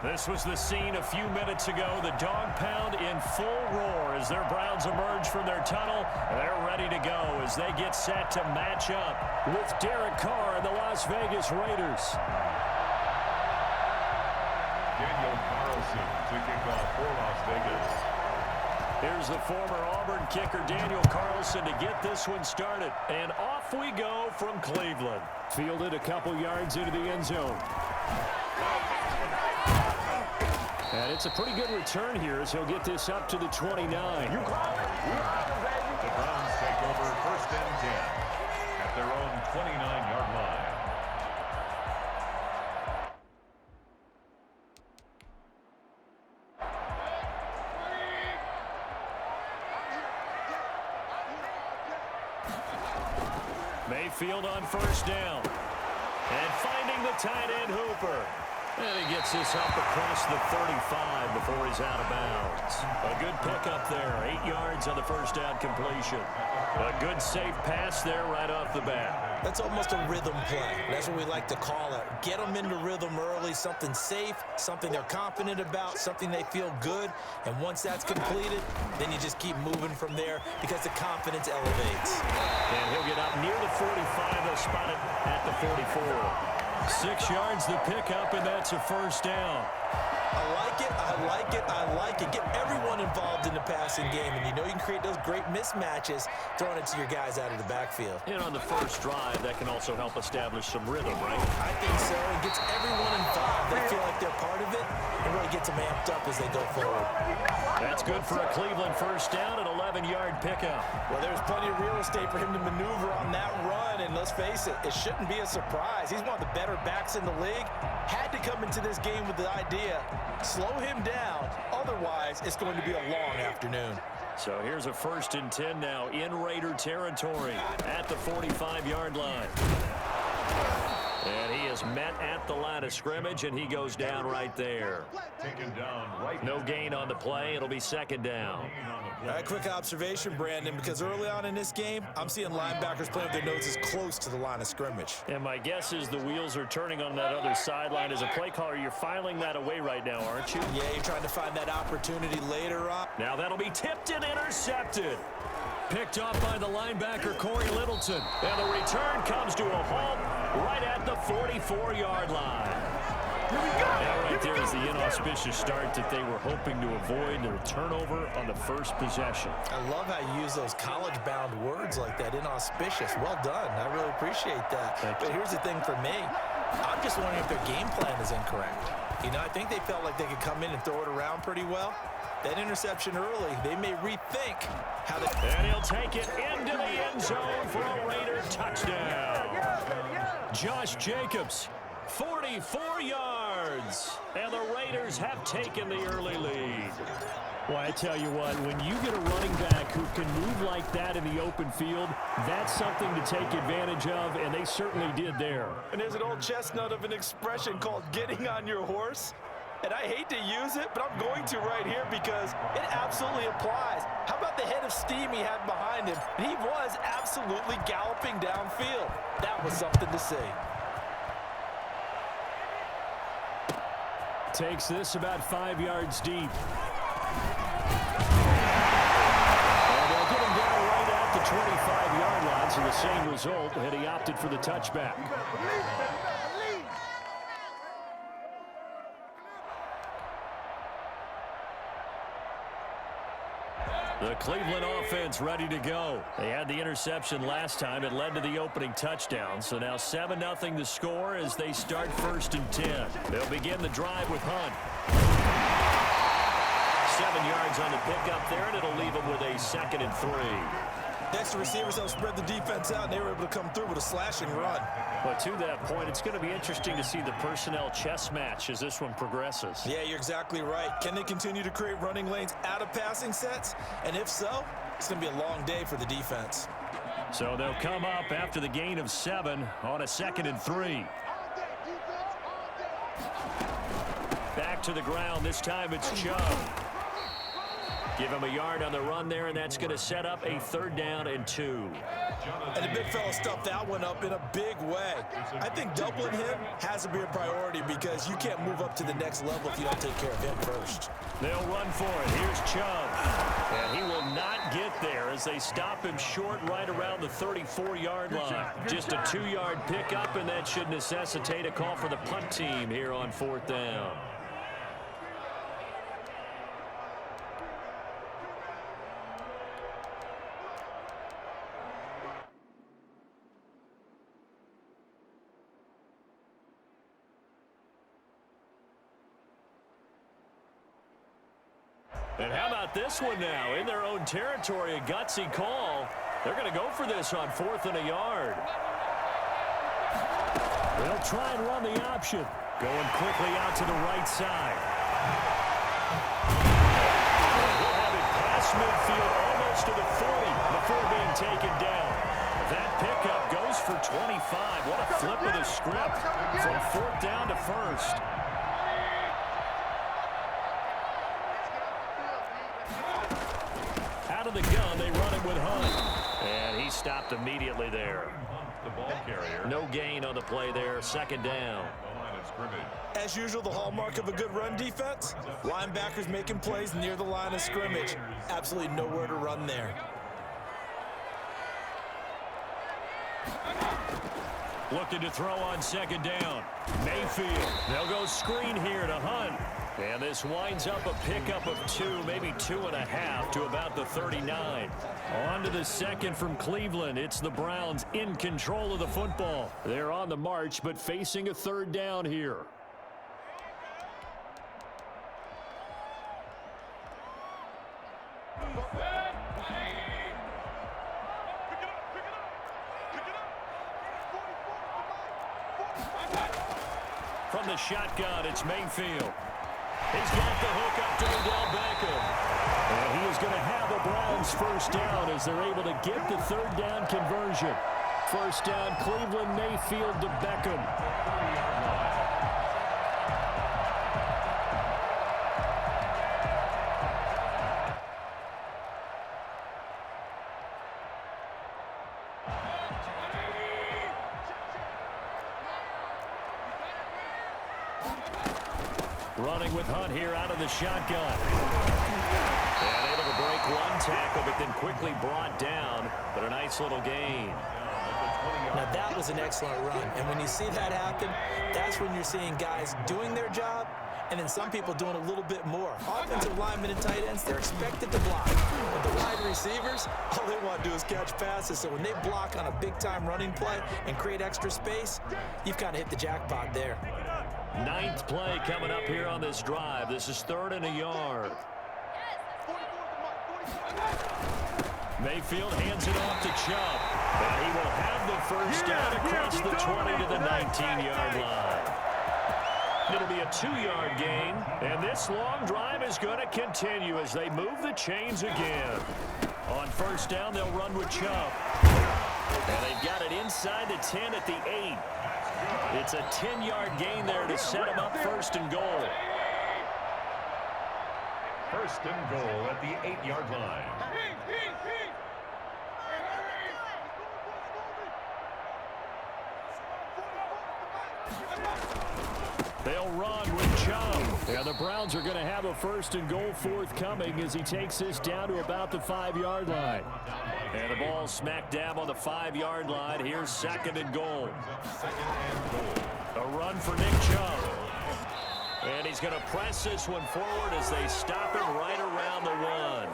This was the scene a few minutes ago. The dog pound in full roar as their Browns emerge from their tunnel. They're ready to go as they get set to match up with Derek Carr and the Las Vegas Raiders. Daniel Carlson to kick off for Las Vegas. Here's the former Auburn kicker Daniel Carlson to get this one started. And off we go from Cleveland. Fielded a couple yards into the end zone. And it's a pretty good return here as he'll get this up to the 29. The Browns take over 1st and 10 at their own 29-yard line. Mayfield on 1st down. And finding the tight end Hooper. And he gets this up across the 35 before he's out of bounds. A good pickup there. 8 yards on the 1st down completion. A good safe pass there right off the bat. That's almost a rhythm play. That's what we like to call it. Get them into rhythm early, something safe, something they're confident about, something they feel good. And once that's completed, then you just keep moving from there because the confidence elevates. And he'll get up near the 45. They'll spot it at the 44. 6 yards the pickup, and that's a 1st down. I like it, I like it, I like it. Get everyone involved in the passing game, and you know you can create those great mismatches throwing it to your guys out of the backfield. And on the first drive, that can also help establish some rhythm, right? I think so. It gets everyone involved. They feel like they're part of it, and really gets them amped up as they go forward. That's good for a Cleveland 1st down, an 11-yard pickup. Well, there's plenty of real estate for him to maneuver on that run, and let's face it, it shouldn't be a surprise. He's one of the better backs in the league. Had to come into this game with the idea, slow him down, otherwise it's going to be a long afternoon. So here's a 1st and 10 now in Raider territory at the 45-yard line. And he is met at the line of scrimmage, and he goes down right there. Taken down right. No gain on the play. It'll be 2nd down. All right, quick observation, Brandon, because early on in this game, I'm seeing linebackers playing with their noses close to the line of scrimmage. And my guess is the wheels are turning on that other sideline. As a play caller, you're filing that away right now, aren't you? Yeah, you're trying to find that opportunity later on. Now that'll be tipped and intercepted. Picked off by the linebacker, Corey Littleton. And the return comes to a halt right at the 44-yard line. Here we go. Now right there is the inauspicious start that they were hoping to avoid, the turnover on the 1st possession. I love how you use those college-bound words like that, inauspicious. Well done. I really appreciate that. But here's the thing for me. I'm just wondering if their game plan is incorrect. You know, I think they felt like they could come in and throw it around pretty well. That interception early, they may rethink how they... And he'll take it into the end zone for a Raider touchdown. Josh Jacobs, 44 yards. And the Raiders have taken the early lead. Well, I tell you what, when you get a running back who can move like that in the open field, that's something to take advantage of, and they certainly did there. And there's an old chestnut of an expression called getting on your horse. And I hate to use it, but I'm going to right here because it absolutely applies. How about the head of steam he had behind him? And he was absolutely galloping downfield. That was something to see. Takes this about 5 yards deep. And they'll get him down right at the 25-yard line, so the same result, and he opted for the touchback. The Cleveland offense ready to go. They had the interception last time. It led to the opening touchdown. So now 7-0 the score as they start 1st and 10. They'll begin the drive with Hunt. 7 yards on the pickup there, and it'll leave them with a 2nd and 3. Next, the receivers helped spread the defense out, and they were able to come through with a slashing run. But to that point, it's going to be interesting to see the personnel chess match as this one progresses. Yeah, you're exactly right. Can they continue to create running lanes out of passing sets? And if so, it's going to be a long day for the defense. So they'll come up after the gain of 7 on a 2nd and 3. Back to the ground. This time it's Chubb. Give him a yard on the run there, and that's going to set up a 3rd down and 2. And the big fella stuffed that one up in a big way. I think doubling him has to be a priority because you can't move up to the next level if you don't take care of him first. They'll run for it. Here's Chubb. And he will not get there as they stop him short right around the 34-yard line. Just a 2-yard pickup, and that should necessitate a call for the punt team here on 4th down. And how about this one now? In their own territory, a gutsy call. They're going to go for this on 4th and a yard. They'll try and run the option. Going quickly out to the right side. He'll have it past midfield almost to the 40 before being taken down. That pickup goes for 25. What a flip of the script from 4th down to 1st. Out of the gun, they run it with Hunt. And he stopped immediately there. The ball carrier. No gain on the play there. 2nd down. As usual, the hallmark of a good run defense, linebackers making plays near the line of scrimmage. Absolutely nowhere to run there. Looking to throw on 2nd down. Mayfield. They'll go screen here to Hunt. And this winds up a pickup of 2, maybe 2.5 to about the 39. On to the 2nd from Cleveland. It's the Browns in control of the football. They're on the march, but facing a 3rd down here. From the shotgun, it's Mayfield. He's got the hook up to Odell Beckham. And he is going to have the Browns 1st down as they're able to get the 3rd down conversion. 1st down, Cleveland, Mayfield to Beckham. Running with Hunt here out of the shotgun. And able to break one tackle, but then quickly brought down. But a nice little gain. Now, that was an excellent run. And when you see that happen, that's when you're seeing guys doing their job and then some people doing a little bit more. Offensive linemen and tight ends, they're expected to block. But the wide receivers, all they want to do is catch passes. So when they block on a big-time running play and create extra space, you've kind of hit the jackpot there. 9th play coming up here on this drive. This is 3rd and a yard. Mayfield hands it off to Chubb. And he will have the 1st down across the 20 to the 19-yard line. It'll be a 2-yard gain. And this long drive is going to continue as they move the chains again. On 1st down, they'll run with Chubb. And they've got it inside the 10 at the 8. It's a 10-yard gain there to set them up 1st and goal. 1st and goal at the 8-yard line. They'll run with Chubb. And the Browns are going to have a 1st and goal forthcoming as he takes this down to about the 5-yard line. And the ball smack dab on the 5-yard line. Here's 2nd and goal. A run for Nick Chubb. And he's going to press this one forward as they stop him right around the 1.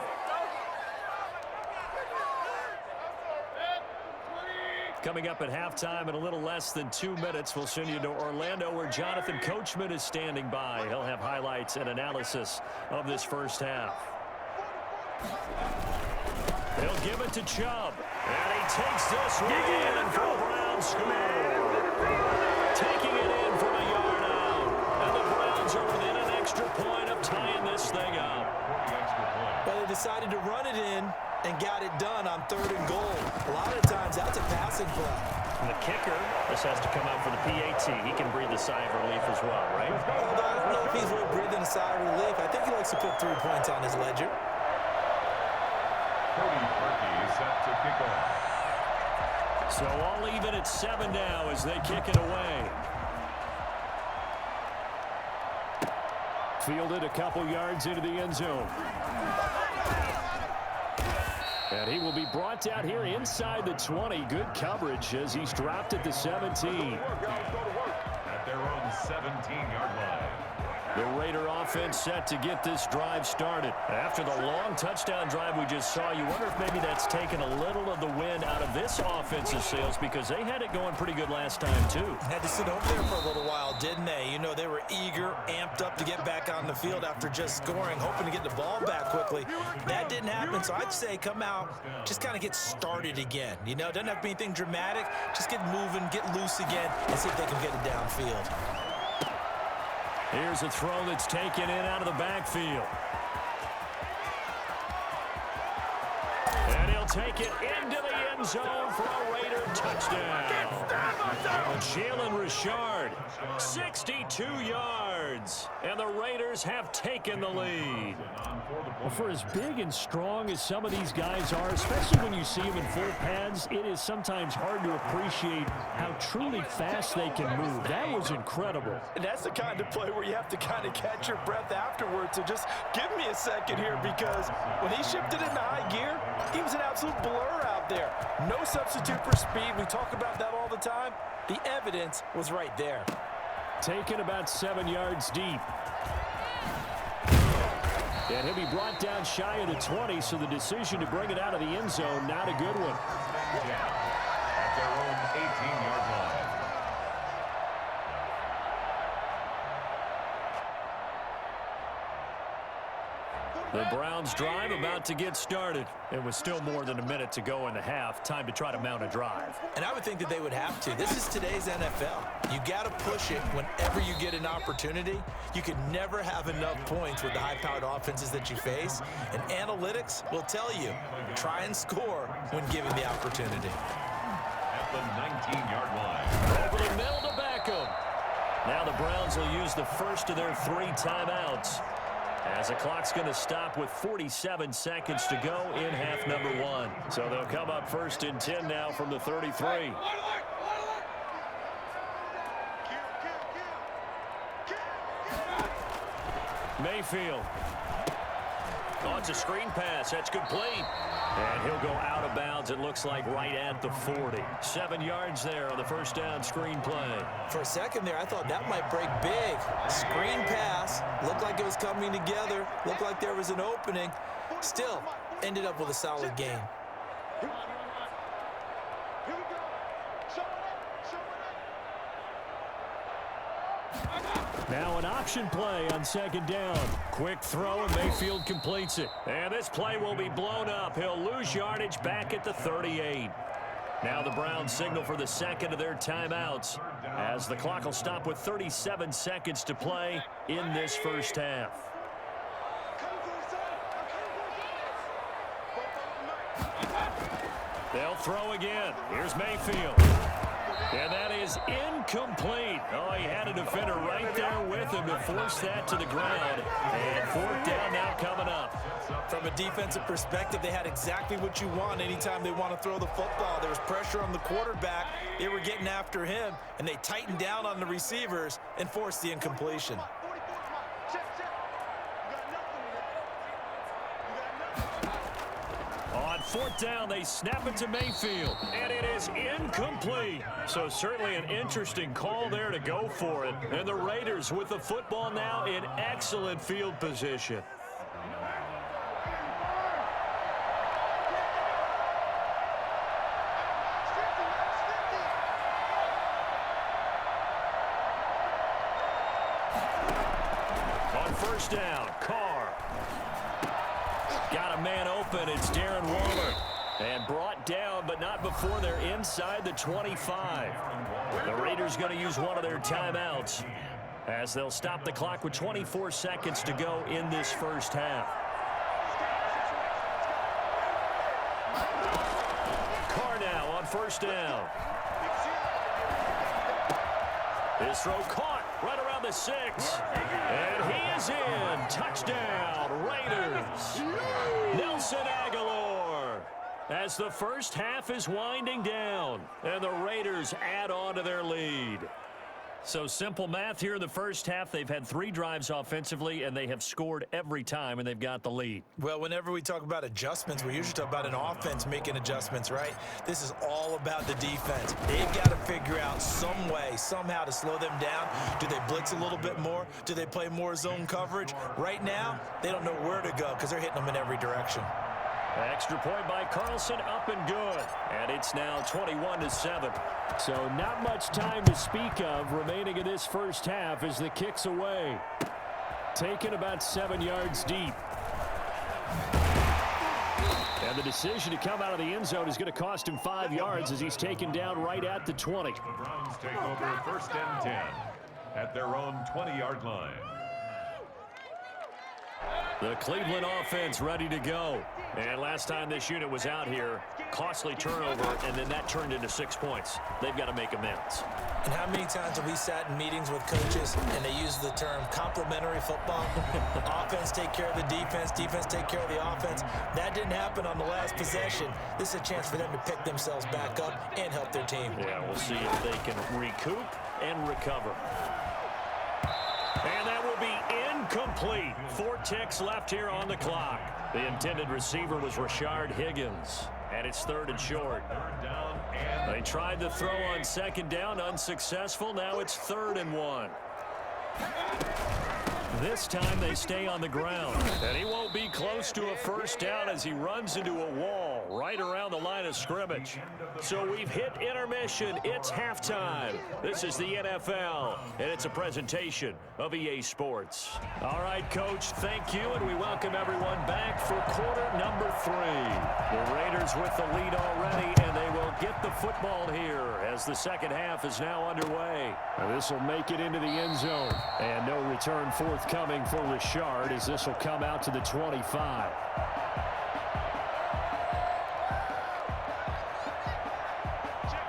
Coming up at halftime in a little less than 2 minutes, we'll send you to Orlando where Jonathan Coachman is standing by. He'll have highlights and analysis of this 1st half. They'll give it to Chubb. And he takes this one in for the Browns score. Taking it in from a yard out. And the Browns are within an extra point of tying this thing up. But they decided to run it in and got it done on 3rd and goal. A lot of times, that's a passing play. And the kicker, this has to come out for the PAT. He can breathe a sigh of relief as well, right? Although I don't know if he's really breathing a sigh of relief. I think he likes to put 3 points on his ledger. Set to kick off. So all even at 7 now as they kick it away. Fielded a couple yards into the end zone. And he will be brought down here inside the 20. Good coverage as he's dropped at the 17. At their own 17-yard line. The Raider offense set to get this drive started. After the long touchdown drive we just saw, you wonder if maybe that's taken a little of the wind out of this offensive sails because they had it going pretty good last time, too. Had to sit over there for a little while, didn't they? You know, they were eager, amped up to get back on the field after just scoring, hoping to get the ball back quickly. That didn't happen, so I'd say come out, just kind of get started again. You know, doesn't have to be anything dramatic. Just get moving, get loose again, and see if they can get it downfield. Here's a throw that's taken in out of the backfield. And he'll take it into the end zone for a Raider touchdown. Jalen Richard, 62 yards. And the Raiders have taken the lead. Well, for as big and strong as some of these guys are, especially when you see them in full pads, it is sometimes hard to appreciate how truly fast they can move. That was incredible. And that's the kind of play where you have to kind of catch your breath afterwards. So just give me a second here because when he shifted into high gear, he was an absolute blur out there. No substitute for speed. We talk about that all the time. The evidence was right there. Taken about 7 yards deep. And he'll be brought down shy of the 20, so the decision to bring it out of the end zone, not a good one. At their own 18-yard line. The Browns drive about to get started. It was still more than a minute to go in the half. Time to try to mount a drive. And I would think that they would have to. This is today's NFL. You got to push it whenever you get an opportunity. You can never have enough points with the high-powered offenses that you face. And analytics will tell you, try and score when given the opportunity. At the 19-yard line. Over the middle to Beckham. Now the Browns will use the first of their 3 timeouts, as the clock's going to stop with 47 seconds to go in half number 1. So they'll come up first and 10 now from the 33. Mayfield. Oh, it's a screen pass. That's complete. And he'll go out of bounds, it looks like, right at the 40. 7 yards there on the first down screen play. For a second there, I thought that might break big. Screen pass. Looked like it was coming together. Looked like there was an opening. Still, ended up with a solid gain. Now an option play on second down. Quick throw, and Mayfield completes it. And this play will be blown up. He'll lose yardage back at the 38. Now the Browns signal for the second of their timeouts, as the clock will stop with 37 seconds to play in this first half. They'll throw again. Here's Mayfield. And that is incomplete. Oh, he had a defender right there with him to force that to the ground. And 4th down now coming up. From a defensive perspective, they had exactly what you want anytime they want to throw the football. There was pressure on the quarterback. They were getting after him, and they tightened down on the receivers and forced the incompletion. On 4th down, they snap it to Mayfield, and it is incomplete. So certainly an interesting call there to go for it. And the Raiders with the football now in excellent field position. On 1st down, Carr. Got a man open. It's Darren Waller. And brought down, but not before they're inside the 25. The Raiders going to use one of their timeouts, as they'll stop the clock with 24 seconds to go in this first half. Carr now on 1st down. His throw caught right around the 6. And he is in. Touchdown, Raiders. Nelson Aguilar. as the first half is winding down, and the Raiders add on to their lead. So simple math here in the first half. They've had 3 drives offensively, and they have scored every time, and they've got the lead. Well, whenever we talk about adjustments, we usually talk about an offense making adjustments, right? This is all about the defense. They've got to figure out some way, somehow to slow them down. Do they blitz a little bit more? Do they play more zone coverage? Right now, they don't know where to go because they're hitting them in every direction. Extra point by Carlson, up and good. And it's now 21-7. So not much time to speak of remaining in this first half as the kick's away. Taken about 7 yards deep. And the decision to come out of the end zone is going to cost him 5 yards as he's taken down right at the 20. The Browns take over 1st and 10 at their own 20-yard line. The Cleveland offense ready to go. And last time this unit was out here, costly turnover, and then that turned into 6 points. They've got to make amends. And how many times have we sat in meetings with coaches and they use the term complementary football? Offense take care of the defense, defense take care of the offense. That didn't happen on the last possession. This is a chance for them to pick themselves back up and help their team. Yeah, we'll see if they can recoup and recover. And that will be incomplete. 4 ticks left here on the clock. The intended receiver was Rashard Higgins. And it's 3rd and short. They tried to throw on 2nd down, unsuccessful. Now it's 3rd and 1. This time they stay on the ground. And he won't be close to a 1st down as he runs into a wall right around the line of scrimmage. So we've hit intermission. It's halftime. This is the NFL, and it's a presentation of EA Sports. All right, Coach, thank you, and we welcome everyone back for quarter number 3. The Raiders with the lead already, and they will get the football here as the second half is now underway. This will make it into the end zone, and no return forthcoming for Rashard as this will come out to the 25.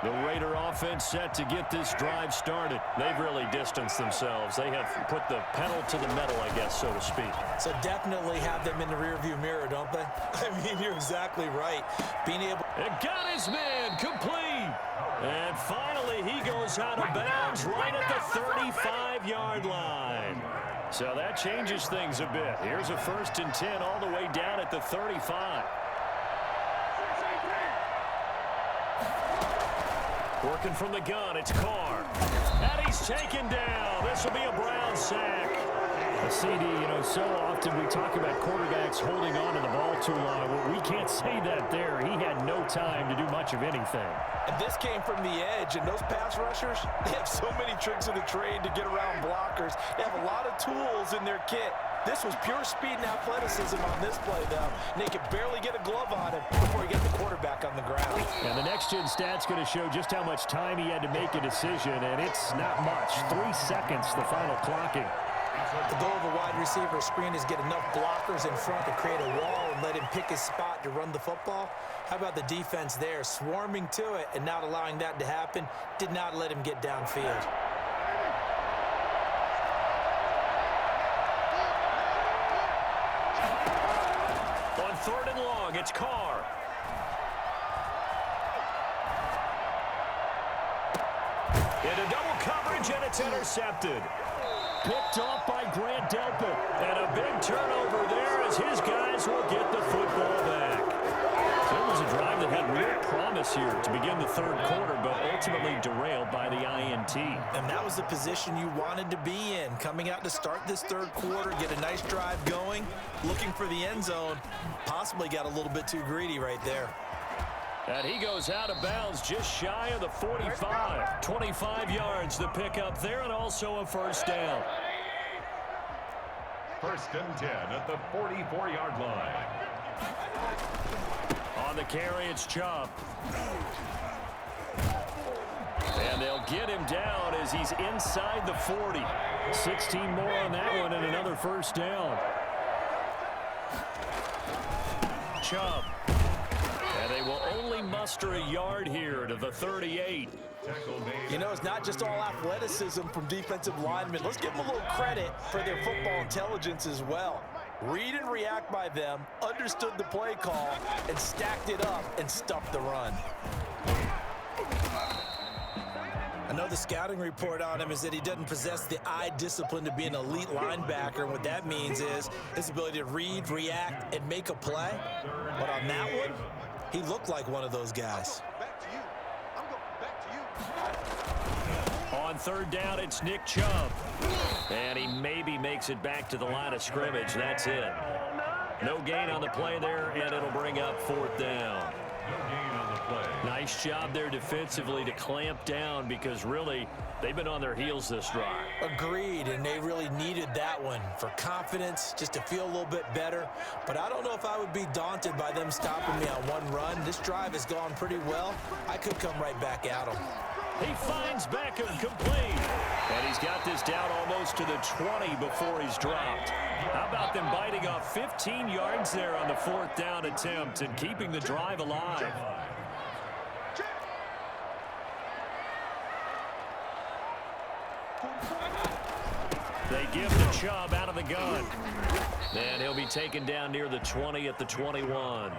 The Raider offense set to get this drive started. They've really distanced themselves. They have put the pedal to the metal, I guess, so to speak. So definitely have them in the rearview mirror, don't they? I mean, you're exactly right. Being able... It got his man complete. And finally, he goes out of bounds right at the 35-yard line. So that changes things a bit. Here's a 1st and 10 all the way down at the 35. Working from the gun, it's Carr. And he's taken down. This will be a Brown sack. CD, you know, so often we talk about quarterbacks holding on to the ball too long. Well, we can't say that there. He had no time to do much of anything. And this came from the edge, and those pass rushers, they have so many tricks of the trade to get around blockers. They have a lot of tools in their kit. This was pure speed and athleticism on this play, though. And they could barely get a glove on him before he got the quarterback on the ground. And the next-gen stat's going to show just how much time he had to make a decision, and it's not much. 3 seconds, the final clocking. The goal of a wide receiver screen is get enough blockers in front to create a wall and let him pick his spot to run the football. How about the defense there, swarming to it and not allowing that to happen? Did not let him get downfield. On 3rd and long, it's Carr. Into double coverage, and it's intercepted. Picked off by Grant Delpit. And a big turnover there as his guys will get the football back. So it was a drive that had real promise here to begin the 3rd quarter, but ultimately derailed by the INT. And that was the position you wanted to be in. Coming out to start this 3rd quarter, get a nice drive going, looking for the end zone. Possibly got a little bit too greedy right there. And he goes out of bounds just shy of the 45. 25 yards the pickup there, and also a 1st down. 1st and 10 at the 44-yard line. On the carry, it's Chubb. And they'll get him down as he's inside the 40. 16 more on that one and another 1st down. Chubb. And they will only muster a yard here to the 38. You know, it's not just all athleticism from defensive linemen. Let's give them a little credit for their football intelligence as well. Read and react by them, understood the play call, and stacked it up and stuffed the run. I know the scouting report on him is that he doesn't possess the eye discipline to be an elite linebacker, and what that means is his ability to read, react, and make a play. But on that one, he looked like one of those guys. On third down, it's Nick Chubb. And he maybe makes it back to the line of scrimmage. That's it. No gain on the play there, and it'll bring up fourth down. No gain on the play. Nice job there defensively to clamp down because really they've been on their heels this drive. Agreed, and they really needed that one for confidence, just to feel a little bit better. But I don't know if I would be daunted by them stopping me on one run. This drive has gone pretty well. I could come right back at them. He finds Beckham complete. And he's got this down almost to the 20 before he's dropped. How about them biting off 15 yards there on the fourth down attempt and keeping the drive alive? They give to Chubb out of the gun. And he'll be taken down near the 20 at the 21.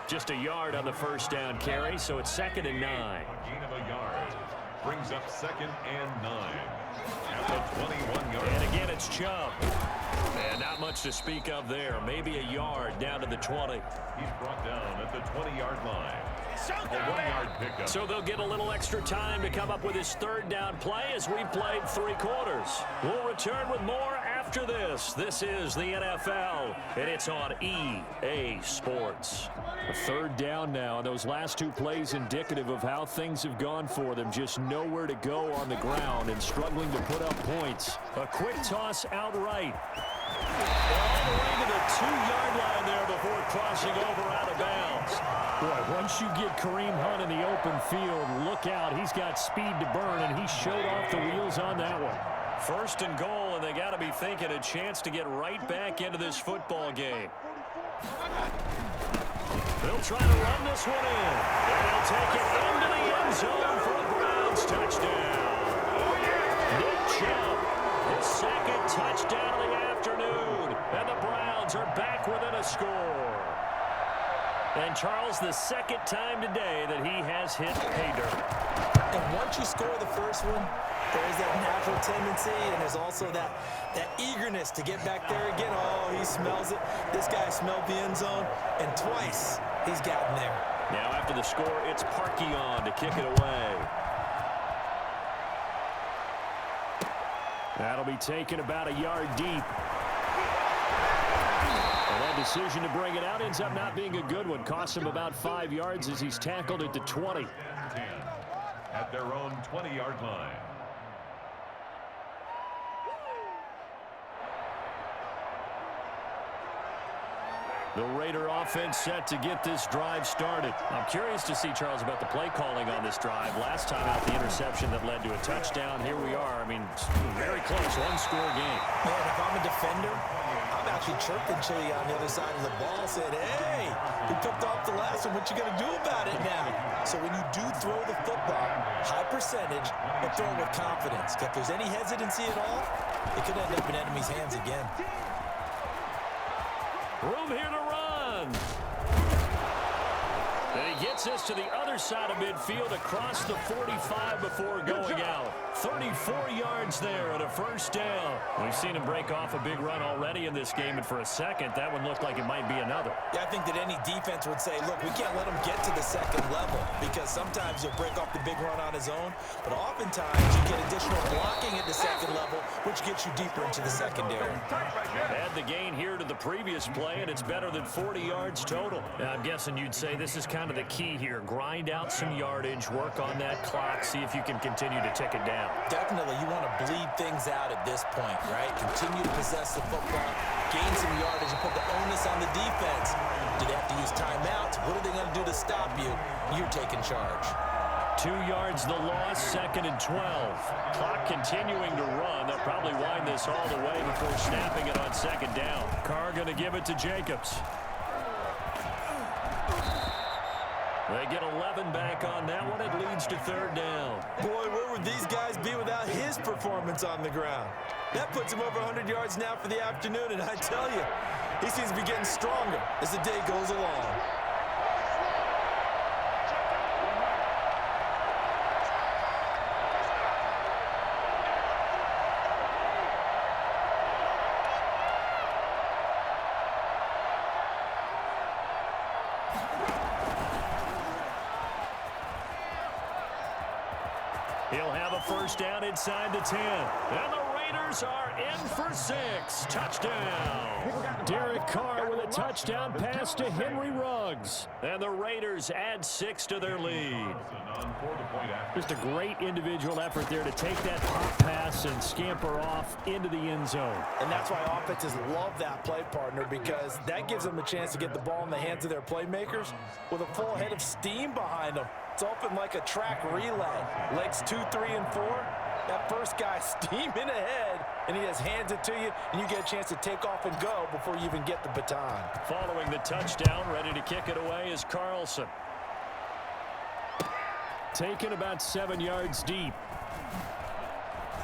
Just a yard on the first down carry, so it's 2nd and 9. Gain of a yard brings up 2nd and 9 at the 21-yard. And again, it's Chubb. And not much to speak of there. Maybe a yard down to the 20. He's brought down at the 20-yard line. A 1-yard pickup. So they'll get a little extra time to come up with his third down play as we've played 3 quarters. We'll return with more after this. This is the NFL, and it's on EA Sports. A third down now, and those last 2 plays indicative of how things have gone for them. Just nowhere to go on the ground and struggling to put up points. A quick toss outright. All the way to the 2-yard line there before crossing over out of bounds. Boy, once you get Kareem Hunt in the open field, look out. He's got speed to burn, and he showed off the wheels on that one. 1st and goal, and they got to be thinking a chance to get right back into this football game. They'll try to run this one in. And they'll take it into the end zone for a Browns touchdown. Nick Chubb, his 2nd touchdown of the afternoon. And the Browns are back within a score. And Charles, the 2nd time today that he has hit pay dirt. And once you score the first one, there's that natural tendency, and there's also that eagerness to get back there again. Oh, he smells it. This guy smelled the end zone, and twice he's gotten there. Now after the score, it's Parkey on to kick it away. That'll be taken about a yard deep. And that decision to bring it out ends up not being a good one. Cost him about 5 yards as he's tackled at the 20. 10 at their own 20-yard line. The Raider offense set to get this drive started. I'm curious to see, Charles, about the play calling on this drive. Last time out, the interception that led to a touchdown. Here we are. I mean, very close, 1-score game. Man, if I'm a defender, I'm actually chirping Chili on the other side of the ball, saying, hey, he picked off the last one. What you going to do about it now? So when you do throw the football, high percentage, but throw it with confidence. If there's any hesitancy at all, it could end up in enemy's hands again. Room here to run. And he gets us to the other side of midfield across the 45 before going out. 34 yards there at a first down. We've seen him break off a big run already in this game, and for a second, that one looked like it might be another. Yeah, I think that any defense would say, look, we can't let him get to the second level because sometimes he'll break off the big run on his own, but oftentimes you get additional blocking at the second level, which gets you deeper into the secondary. Add the gain here to the previous play, and it's better than 40 yards total. And I'm guessing you'd say this is kind of the key here. Grind out some yardage, work on that clock, see if you can continue to tick it down. Definitely, you want to bleed things out at this point, right? Continue to possess the football, gain some yardage, and put the onus on the defense. Do they have to use timeouts? What are they going to do to stop you? You're taking charge. 2 yards the loss, 2nd and 12. Clock continuing to run. They'll probably wind this all the way before snapping it on 2nd down. Carr going to give it to Jacobs. They get 11 back on that one. It leads to third down. Boy, where would these guys be without his performance on the ground? That puts him over 100 yards now for the afternoon, and I tell you, he seems to be getting stronger as the day goes along. He'll have a first down inside the 10. And the Raiders are in for 6. Touchdown. Derek Carr with a touchdown pass to Henry Ruggs. And the Raiders add 6 to their lead. Just a great individual effort there to take that pop pass and scamper off into the end zone. And that's why offenses love that play, partner, because that gives them a chance to get the ball in the hands of their playmakers with a full head of steam behind them. It's often like a track relay. Legs 2, 3, and 4. That first guy steaming ahead, and he just hands it to you, and you get a chance to take off and go before you even get the baton. Following the touchdown, ready to kick it away is Carlson. Taken about 7 yards deep.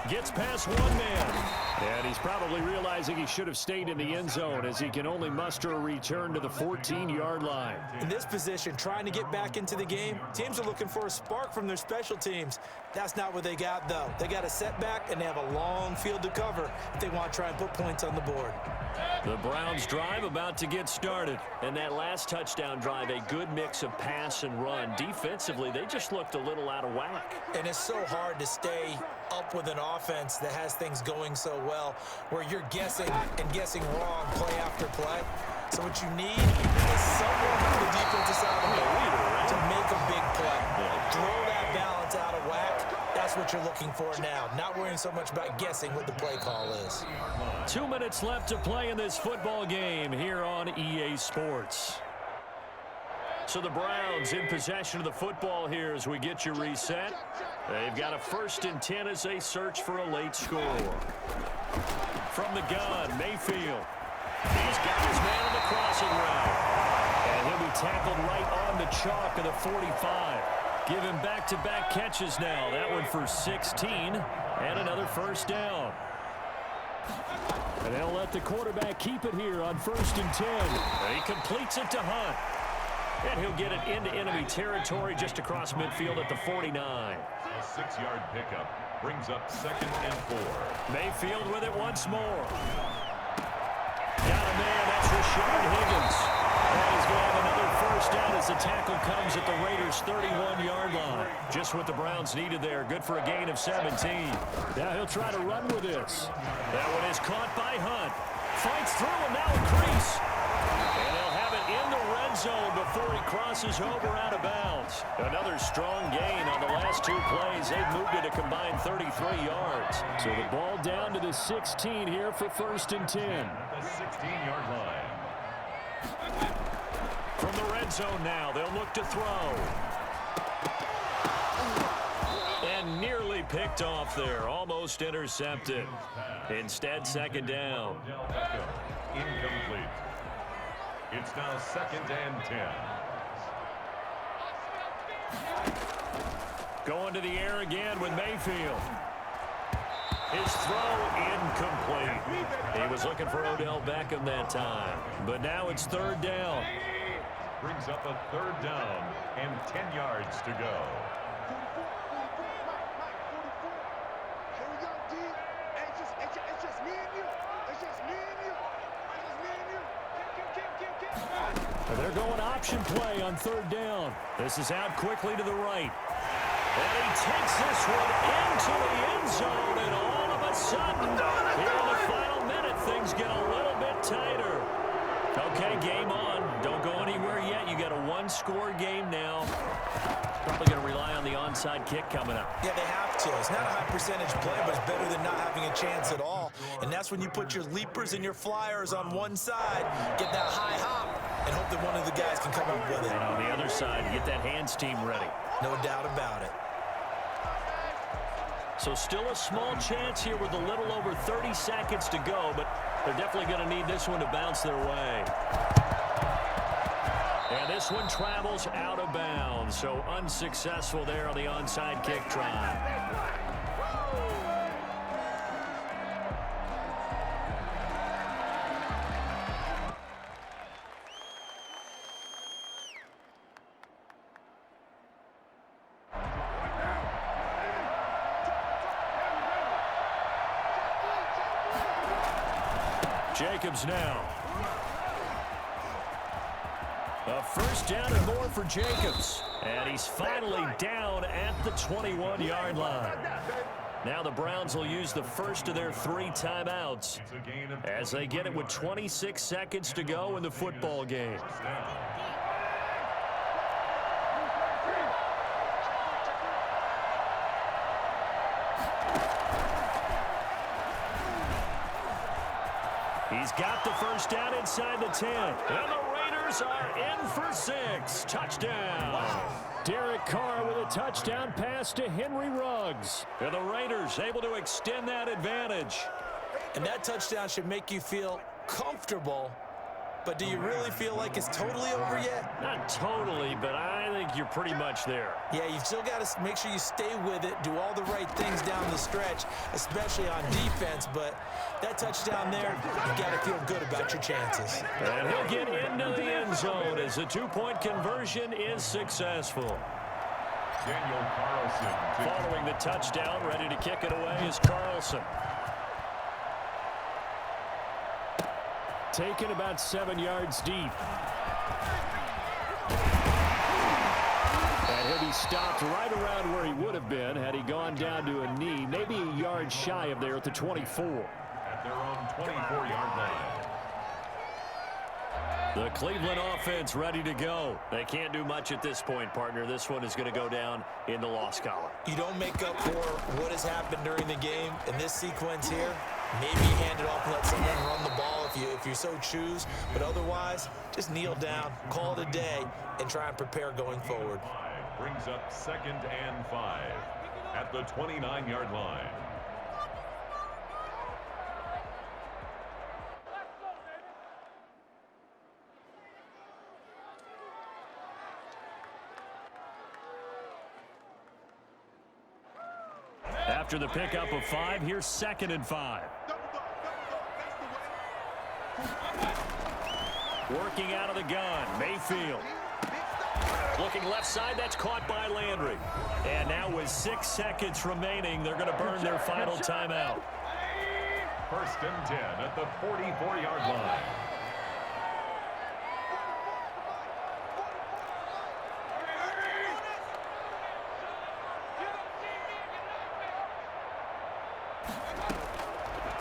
Gets past one man. And he's probably realizing he should have stayed in the end zone as he can only muster a return to the 14-yard line. In this position, trying to get back into the game, teams are looking for a spark from their special teams. That's not what they got, though. They got a setback, and they have a long field to cover if they want to try and put points on the board. The Browns drive about to get started. And that last touchdown drive, a good mix of pass and run. Defensively, they just looked a little out of whack. And it's so hard to stay up with an offense that has things going so well, where you're guessing and guessing wrong play after play. So what you need is someone on the defensive side of the ball to make a big play. Throw that balance out of whack. That's what you're looking for now. Not worrying so much about guessing what the play call is. 2 minutes left to play in this football game here on EA Sports. So the Browns in possession of the football here as we get you reset. They've got a 1st and 10 as they search for a late score. From the gun, Mayfield. He's got his man in the crossing route. And he'll be tackled right on the chalk of the 45. Give him back-to-back catches now. That one for 16 and another first down. And they'll let the quarterback keep it here on 1st and 10. And he completes it to Hunt. And he'll get it into enemy territory just across midfield at the 49. A 6-yard pickup brings up 2nd and 4. Mayfield with it once more. Got a man, that's Rashard Higgins. And he's going to have another first down as the tackle comes at the Raiders' 31-yard line. Just what the Browns needed there. Good for a gain of 17. Now he'll try to run with this. That one is caught by Hunt. Fights through and now a crease. And he'll have it in the red zone before he crosses over out of bounds. Another strong gain on the last 2 plays. They've moved it a combined 33 yards. So the ball down to the 16 here for 1st and 10. The 16-yard line. From the red zone now, they'll look to throw. And nearly picked off there. Almost intercepted. Instead, 2nd down. Incomplete. It's now 2nd and 10. Going to the air again with Mayfield. His throw incomplete. He was looking for Odell Beckham that time. But now it's 3rd down. Brings up a 3rd down and 10 yards to go. They're going option play on 3rd down. This is out quickly to the right. And he takes this one into the end zone, and all of a sudden, here in the final minute, things get a little bit tighter. Okay, game on. Don't go anywhere yet. You got a 1-score game now. Probably going to rely on the onside kick coming up. Yeah, they have to. It's not a high percentage play, but it's better than not having a chance at all. And that's when you put your leapers and your flyers on one side, get that high hop, and hope that one of the guys can come up with it. And on the other side, get that hands team ready. No doubt about it. So still a small chance here with a little over 30 seconds to go, but they're definitely going to need this one to bounce their way. And this one travels out of bounds, so unsuccessful there on the onside kick try. Jacobs now. A first down and more for Jacobs. And he's finally down at the 21-yard line. Now the Browns will use the first of their 3 timeouts as they get it with 26 seconds to go in the football game. He's got the first down inside the 10. And the Raiders are in for 6. Touchdown. Derek Carr with a touchdown pass to Henry Ruggs. And the Raiders able to extend that advantage. And that touchdown should make you feel comfortable. But do you really feel like it's totally over yet? Not totally, but I think you're pretty much there. Yeah, you've still got to make sure you stay with it, do all the right things down the stretch, especially on defense. But that touchdown there, you've got to feel good about your chances. And he'll get into the end zone as the 2-point conversion is successful. Daniel Carlson. Following the touchdown, ready to kick it away is Carlson. Taken about 7 yards deep. And he'll be stopped right around where he would have been had he gone down to a knee, maybe a yard shy of there at the 24. At their own 24-yard line. The Cleveland offense ready to go. They can't do much at this point, partner. This one is going to go down in the loss column. You don't make up for what has happened during the game in this sequence here. Maybe hand it off and let someone run the ball if you so choose. But otherwise, just kneel down, call it a day, and try and prepare going forward. Brings up 2nd and 5 at the 29-yard line. After the pickup of 5, here's 2nd and 5. Working out of the gun, Mayfield. Looking left side, that's caught by Landry. And now with 6 seconds remaining, they're going to burn their final timeout. 1st and 10 at the 44-yard line.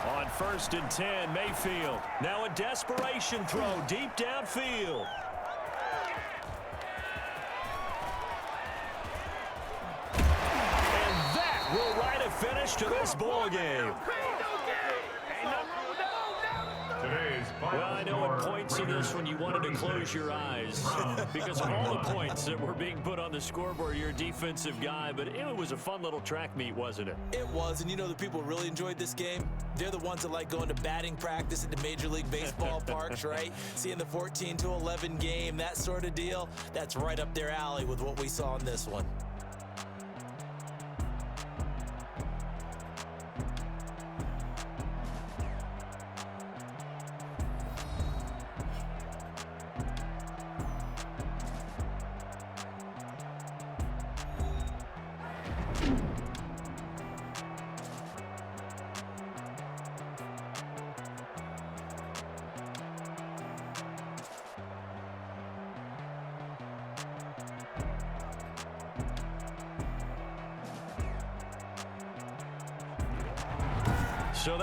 On 1st and 10, Mayfield. Now a desperation throw deep downfield. And that will write a finish to this ball game. Well, I know at points in this when you wanted to close your eyes because of all the points that were being put on the scoreboard. You're a defensive guy, but it was a fun little track meet, wasn't it? It was, and you know the people who really enjoyed this game? They're the ones that like going to batting practice at the Major League Baseball parks, right? Seeing the 14-11 game, that sort of deal. That's right up their alley with what we saw in this one.